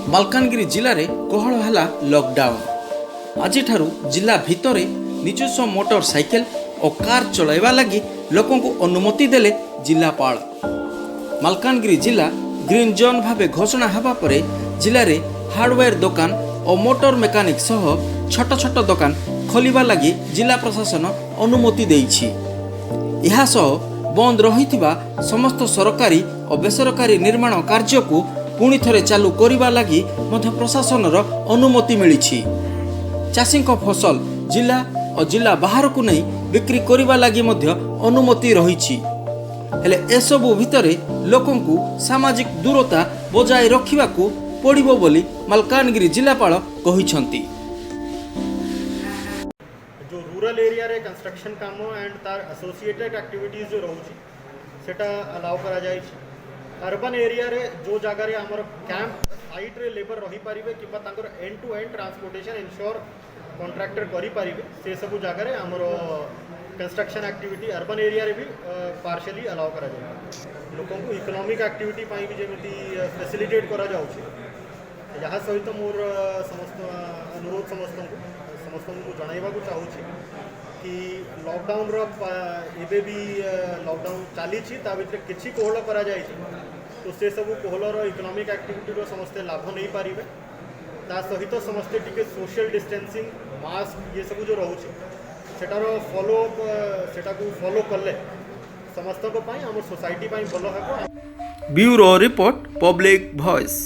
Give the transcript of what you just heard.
मालकानगिरी जिले में कोहल है लॉकडाउन। आज जिला भितर निजस्व मोटरसाइकेल और कार चलाइबा लगी लोकों को अनुमति देले जिलापाल। मालकानगिरी जिला ग्रीन जोन भावे घोषणा हवा परे जिले में हार्डवेयर दुकान और मोटर मेकानिक सह छोट छोट दुकान खोलिबा लगी जिला प्रशासन अनुमति देइछि। यह सह बंद रहिथिबा समस्त सरकारी और बेसरकारी निर्माण कार्य को पुणी थरे चालू करिबा लगी मध्य प्रशासनर अनुमति मिलिछि। चाषी फसल जिला और जिला बाहर को नहीं बिक्री करिबा लगी मध्य अनुमति रहिछि। हेले एसबु भितरे लोकों को सामाजिक दूरता बजाय रखिबाकू पड़िबो बोली मालकानगिरी जिलापाल कहिसंती। जो रूरल एरिया रे कंस्ट्रक्शन काम एंड तार एसोसिएटेड एक्टिविटीज जो रहउछि सेटा अलाउ करा जाय छै। अर्बन एरिया रे जो जगह रे हमर कैंप साइट रे लेबर रही पारिबे किबा तांकर end to end transportation insure contractor करी पारिबे से सब जगह रे हमर कंस्ट्रक्शन एक्टिविटी अर्बन एरिया रे भी पार्शियली अलाउ करा जाय। लोकों को इकोनॉमिक एक्टिविटी पाई भी जेमिति फैसिलिटेट करा जाउ छै। यहाँ सहित मोर समस्त अनुरोध समस्त को जणाइबा को चाहूँ कि लॉकडाउन एबे भी लॉकडाउन चली ता भितर किछि कोहल करा जाय तो से सब कोहलर इकोनॉमिक एक्टिविटी समस्ते लाभ नहीं पारिबे। ता सहित समस्ते टिके सोशल डिस्टेंसिंग मास्क ये सब जो रहउछि सेटार फॉलो सेटा को फॉलो करले समस्त को पाई हमर सोसाइटी पाई भलो हेबो। Bureau report public voice.